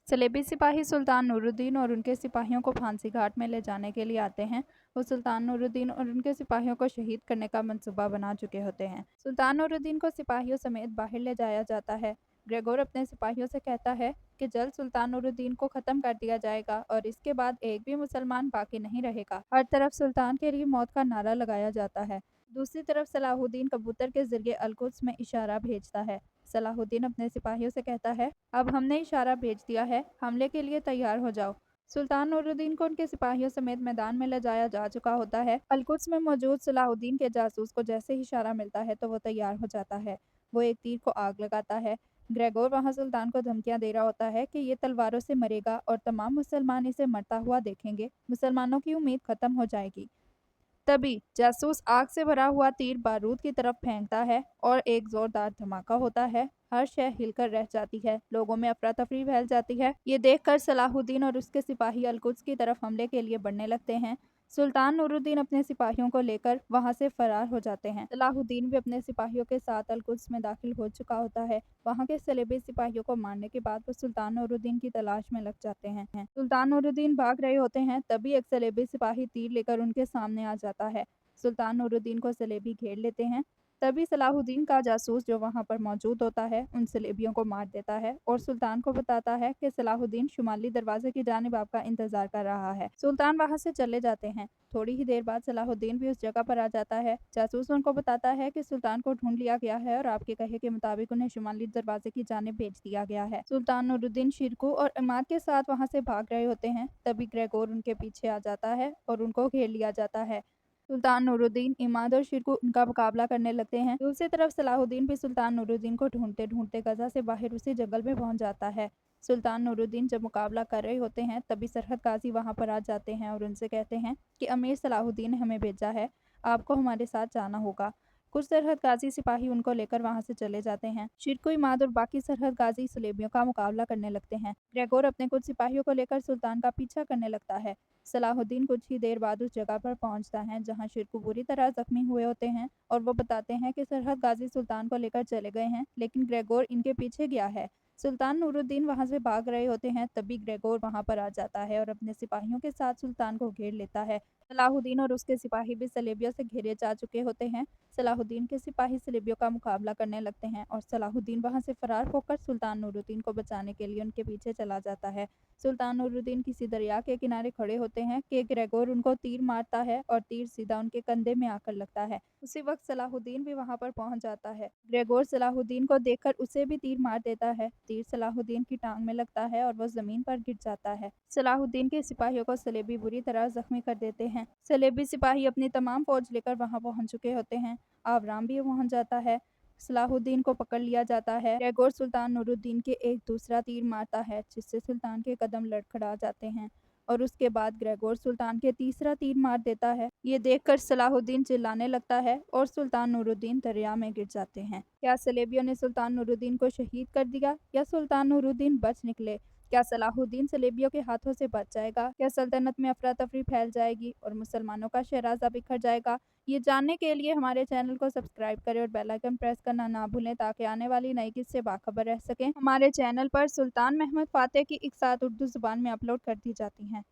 सलेबी सिपाही सुल्तान नूरुद्दीन और उनके सिपाहियों को फांसी घाट में ले जाने के लिए आते हैं। वो सुल्तान नूरुद्दीन और उनके सिपाहियों को शहीद करने का मंसूबा बना चुके होते हैं। सुल्तान नूरुद्दीन को सिपाहियों समेत बाहर ले जाया जाता है। ग्रेगोर अपने सिपाहियों से कहता है कि जल्द सुल्तान नूरुद्दीन को खत्म कर दिया जाएगा और इसके बाद एक भी मुसलमान बाकी नहीं रहेगा। हर तरफ सुल्तान के लिए मौत का नारा लगाया जाता है। दूसरी तरफ सलाहुद्दीन कबूतर के जरिए अलकुद्स में इशारा भेजता है। सलाहुद्दीन अपने सिपाहियों से कहता है, अब हमने इशारा भेज दिया है, हमले के लिए तैयार हो जाओ। सुल्तान नूरुद्दीन को उनके सिपाहियों समेत मैदान में ले जाया जा चुका होता है। अलकुद्स में मौजूद सलाहुद्दीन के जासूस को जैसे ही इशारा मिलता है तो वो तैयार हो जाता है। वो एक तीर को आग लगाता है। ग्रेगोर वहां सुल्तान को धमकियां दे रहा होता है कि ये तलवारों से मरेगा और तमाम मुसलमान इसे मरता हुआ देखेंगे। मुसलमानों की उम्मीद खत्म हो जाएगी। तभी जासूस आग से भरा हुआ तीर बारूद की तरफ फेंकता है और एक जोरदार धमाका होता है। हर शय हिलकर रह जाती है। लोगों में अफरा तफरी फैल जाती है। ये देखकर सलाहुद्दीन और उसके सिपाही अलकुद्स की तरफ हमले के लिए बढ़ने लगते हैं। सुल्तान नूरुद्दीन अपने सिपाहियों को लेकर वहां से फरार हो जाते हैं। सलाहुद्दीन भी अपने सिपाहियों के साथ अलकुद्स में दाखिल हो चुका होता है। वहां के सलेबी सिपाहियों को मारने के बाद वो सुल्तान नूरुद्दीन की तलाश में लग जाते हैं। सुल्तान नूरुद्दीन भाग रहे होते हैं, तभी एक सलेबी सिपाही तीर लेकर उनके सामने आ जाता है। सुल्तान नूरुद्दीन को सलेबी घेर लेते हैं। तभी सलाहुद्दीन का जासूस जो वहां पर मौजूद होता है उन सलेबियों को मार देता है और सुल्तान को बताता है कि सलाहुद्दीन शुमाली दरवाजे की जानिब आपका इंतजार कर रहा है। सुल्तान वहां से चले जाते हैं। थोड़ी ही देर बाद सलाहुद्दीन भी उस जगह पर आ जाता है। जासूस उनको बताता है कि सुल्तान को ढूंढ लिया गया है और आपके कहे के मुताबिक उन्हें शुमाली दरवाजे की जानिब भेज दिया गया है। सुल्तान नूरुद्दीन शिरकू और इमाद के साथ वहां से भाग रहे होते हैं, तभी ग्रेगोर उनके पीछे आ जाता है और उनको घेर लिया जाता है। सुल्तान नूरुद्दीन, इमाद और शिरकू उनका मुकाबला करने लगते हैं। दूसरी तरफ सलाहुद्दीन भी सुल्तान नूरुद्दीन को ढूंढते ढूंढते गजा से बाहर उसी जंगल में पहुंच जाता है। सुल्तान नूरुद्दीन जब मुकाबला कर रहे होते हैं, तभी सरहद गाजी वहां पर आ जाते हैं और उनसे कहते हैं कि अमीर सलाहुद्दीन ने हमें भेजा है, आपको हमारे साथ जाना होगा। कुछ सरहद गाजी सिपाही उनको लेकर वहां से चले जाते हैं। शिरकू, इमाद और बाकी सरहद गाजी सलेबियों का मुकाबला करने लगते हैं। ग्रेगोर अपने कुछ सिपाहियों को लेकर सुल्तान का पीछा करने लगता है। सलाहुद्दीन कुछ ही देर बाद उस जगह पर पहुंचता है जहां शिरकू बुरी तरह जख्मी हुए होते हैं और वो बताते हैं कि सरहद गाजी सुल्तान को लेकर चले गए हैं, लेकिन ग्रेगोर इनके पीछे गया है। सुल्तान नूरुद्दीन वहां से भाग रहे होते हैं, तभी ग्रेगोर वहां पर आ जाता है और अपने सिपाहियों के साथ सुल्तान को घेर लेता है। सलाहुद्दीन और उसके सिपाही भी सलेबियों से घेरे जा चुके होते हैं। सलाहुद्दीन के सिपाही सलेबियों का मुकाबला करने लगते हैं और सलाहुद्दीन वहां से फरार होकर सुल्तान नूरुद्दीन को बचाने के लिए उनके पीछे चला जाता है। सुल्तान नूरुद्दीन किसी दरिया के किनारे खड़े होते हैं कि ग्रेगोर उनको तीर मारता है और तीर सीधा उनके कंधे में आकर लगता है। उसी वक्त सलाहुद्दीन भी वहां पर पहुंच जाता है। ग्रेगोर सलाहुद्दीन को देखकर उसे भी तीर मार देता है। तीर सलाहुद्दीन की टांग में लगता है और वो जमीन पर गिर जाता है। सलाहुद्दीन के सिपाहियों को सलेबी बुरी तरह जख्मी कर देते हैं। सलेबी सिपाही अपनी तमाम फौज लेकर वहां पहुंच चुके होते हैं। आवाराम भी पहुंच जाता है। सलाहुद्दीन को पकड़ लिया जाता है। ग्रेगोर सुल्तान नूरुद्दीन के एक दूसरा तीर मारता है, जिससे सुल्तान के कदम लड़खड़ा जाते हैं और उसके बाद ग्रेगोर सुल्तान के तीसरा तीर मार देता है। ये देखकर सलाहुद्दीन चिल्लाने लगता है और सुल्तान नूरुद्दीन दरिया में गिर जाते हैं। क्या सलेबियों ने सुल्तान नूरुद्दीन को शहीद कर दिया या सुल्तान नूरुद्दीन बच निकले? क्या सलाहुद्दीन सलेबियों के हाथों से बच जाएगा? क्या सल्तनत में अफरा तफरी फैल जाएगी और मुसलमानों का शहराजा बिखर जाएगा? ये जानने के लिए हमारे चैनल को सब्सक्राइब करें और बेल आइकन प्रेस करना ना भूलें, ताकि आने वाली नई किस्से बाखबर रह सकें। हमारे चैनल पर सुल्तान महमूद फातेह की इकसात उर्दू ज़ुबान में अपलोड कर दी जाती हैं।